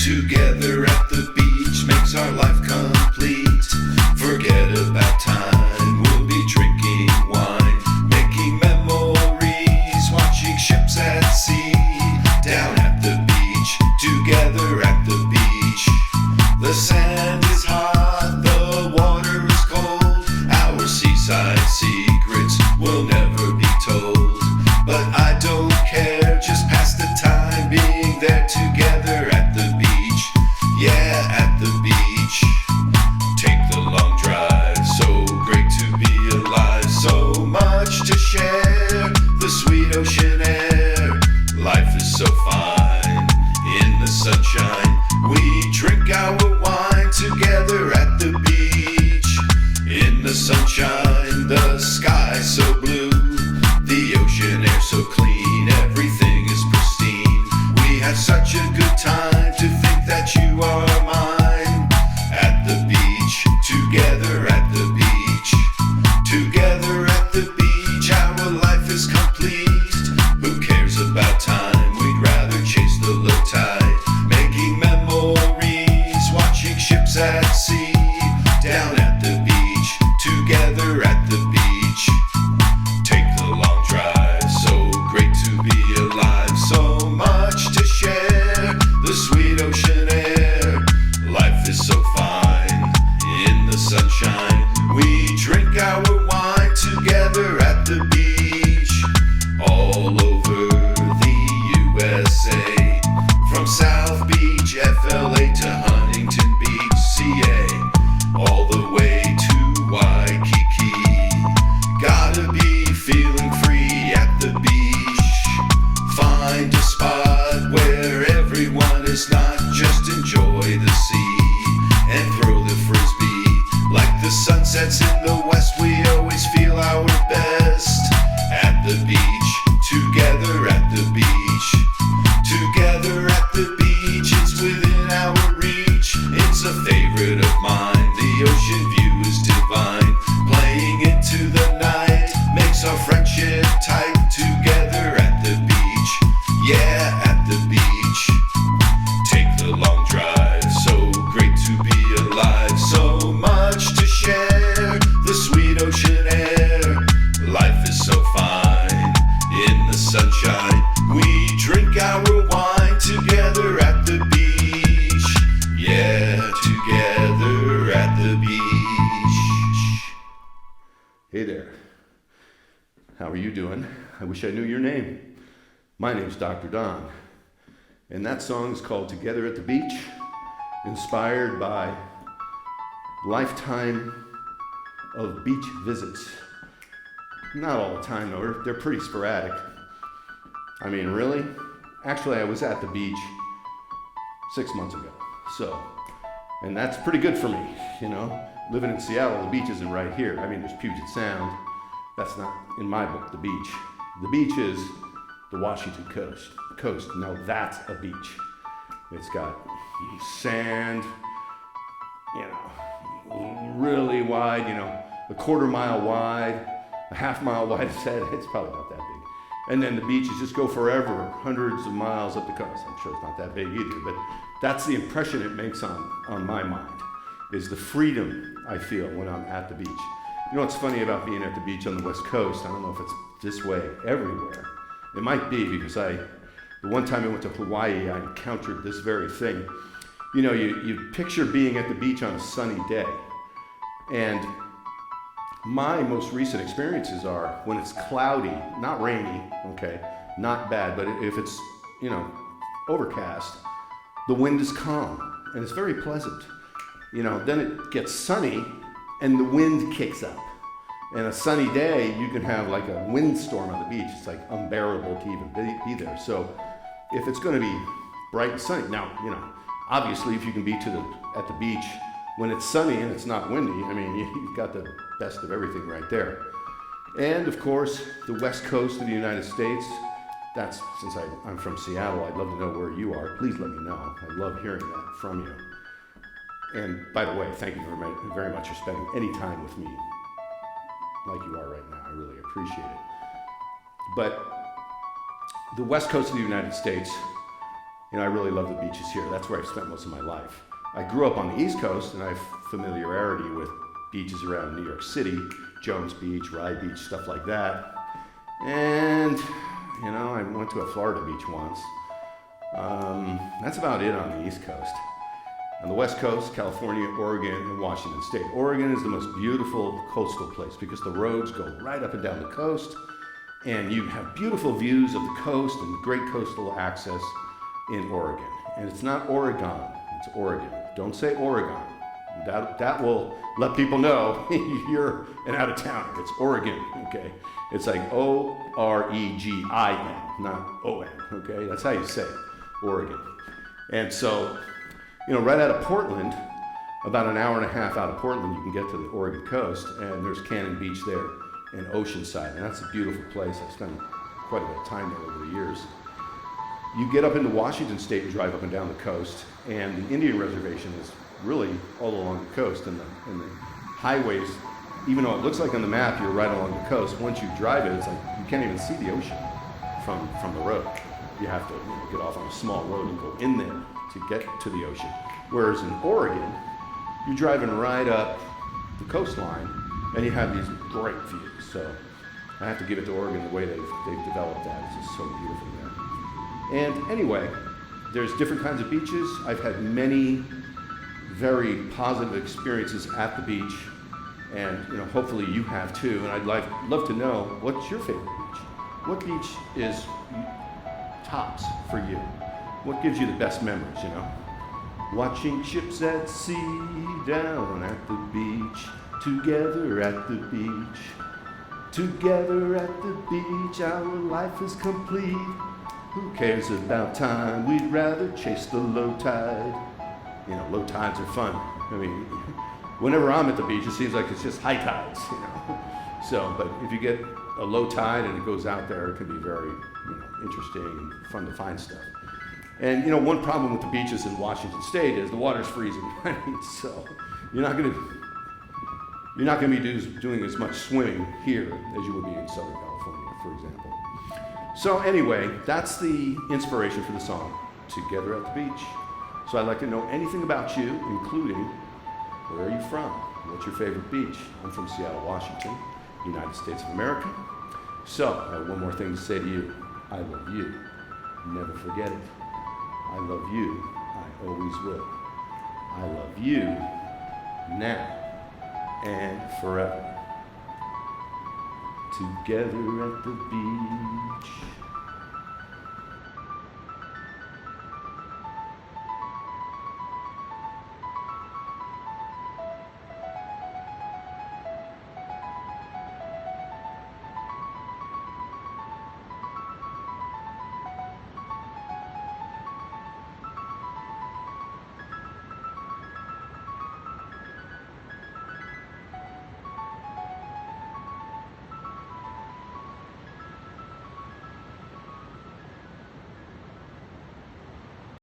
Together at the beach makes our life complete. Forget about time, we'll be drinking wine, making memories, watching ships at sea. Down at the beach, together at the beach. The sand is hot, the water is cold. Our seaside secrets will never be told. But I don't care, just pass the time being there together at the beach. Yeah, at the beach. Take the long drive, so great to be alive. So much to share, the sweet ocean air. Life is so fine, in the sunshine. We drink our wine together at the beach. In the sunshine, the sky so blue. The ocean air so clean, everything is pristine. We have such a good time to think that you are mine. At the beach, together at the beach. Together at the beach, our life is complete. Who cares about time? We'd rather chase the low tide. Making memories, watching ships at sea. Down at the beach, together at the beach. Take the long drive, so great to be alive. So much to share, the sweet ocean air. Life is so fine, in the sunshine. We drink our wine together at the beach. All over the USA, from South Beach, FLA to Huntington Beach, CA, all the way to Waikiki. Gotta be feeling free at the beach. Find a spot where everyone is not, just enjoy the sea and throw the frisbee. Like the sunsets in the west, we always feel our best. At the beach, together at the beach. Together at the beach, it's within our reach. It's a favorite of mine, the ocean view is divine. Playing into the night makes our friendship tight. Together at the beach, yeah, at the beach. Take the long drive, so great to be alive. So much to share, the sweet ocean air. Life is so fine, in the sunshine. We drink our wine together at the beach. Yeah, together at the beach. Hey there. How are you doing? I wish I knew your name. My name's Dr. Don. And that song is called Together at the Beach, inspired by lifetime of beach visits. Not all the time though, they're pretty sporadic. I mean, really? Actually, I was at the beach 6 months ago, so, and that's pretty good for me, you know? Living in Seattle, the beach isn't right here. I mean, there's Puget Sound. That's not, in my book, the beach. The beach is the Washington coast. No, that's a beach. It's got sand, you know, really wide, you know, a quarter mile wide, a half mile wide. It's probably not that big. And then the beaches just go forever, hundreds of miles up the coast. I'm sure it's not that big either, but that's the impression it makes on my mind, is the freedom I feel when I'm at the beach. You know what's funny about being at the beach on the West Coast? I don't know if it's this way everywhere. It might be, because the one time I went to Hawaii, I encountered this very thing. You know, you picture being at the beach on a sunny day. And my most recent experiences are when it's cloudy, not rainy, okay, not bad, but if it's, you know, overcast, the wind is calm and it's very pleasant. You know, then it gets sunny and the wind kicks up. And a sunny day, you can have like a windstorm on the beach. It's like unbearable to even be there. So if it's going to be bright and sunny, now, you know, obviously if you can be at the beach when it's sunny and it's not windy, I mean, you've got the best of everything right there. And of course, the West Coast of the United States, that's, since I'm from Seattle, I'd love to know where you are. Please let me know. I love hearing that from you. And by the way, thank you very much for spending any time with me like you are right now. I really appreciate it. But the West Coast of the United States I really love the beaches here. That's where I've spent most of my life. I grew up on the East Coast, and I have familiarity with beaches around New York City, Jones Beach, Rye Beach, stuff like that. And, I went to a Florida beach once. That's about it on the East Coast. On the West Coast, California, Oregon, and Washington State. Oregon is the most beautiful coastal place because the roads go right up and down the coast, and you have beautiful views of the coast and great coastal access in Oregon. And it's not Oregon, it's Oregon. Don't say Oregon. That will let people know you're an out-of-towner. It's Oregon, okay? It's like Oregin, not O-N, okay? That's how you say it, Oregon. And so, right out of Portland, about an hour and a half out of Portland, you can get to the Oregon coast, and there's Cannon Beach there and Oceanside, and that's a beautiful place. I've spent quite a bit of time there over the years. You get up into Washington State and drive up and down the coast, and the Indian Reservation is really all along the coast, and the highways, even though it looks like on the map you're right along the coast, once you drive it, it's like you can't even see the ocean from the road. You have to get off on a small road and go in there to get to the ocean. Whereas in Oregon, you're driving right up the coastline, and you have these great views. So I have to give it to Oregon the way they've developed that. It's just so beautiful there. And anyway, there's different kinds of beaches. I've had many very positive experiences at the beach, and hopefully you have too. And I'd love to know, what's your favorite beach? What beach is tops for you? What gives you the best memories? Watching ships at sea, down at the beach, together at the beach, together at the beach, our life is complete. Who cares about time? We'd rather chase the low tide. Low tides are fun. Whenever I'm at the beach, it seems like it's just high tides, So, but if you get a low tide and it goes out there, it can be very, interesting and fun to find stuff. And, one problem with the beaches in Washington State is the water's freezing. So you're not going to be doing as much swimming here as you would be in Southern California, for example. So anyway, that's the inspiration for the song, Together at the Beach. So I'd like to know anything about you, including where are you from? What's your favorite beach? I'm from Seattle, Washington, United States of America. So I have one more thing to say to you. I love you. Never forget it. I love you. I always will. I love you now and forever. Together at the beach.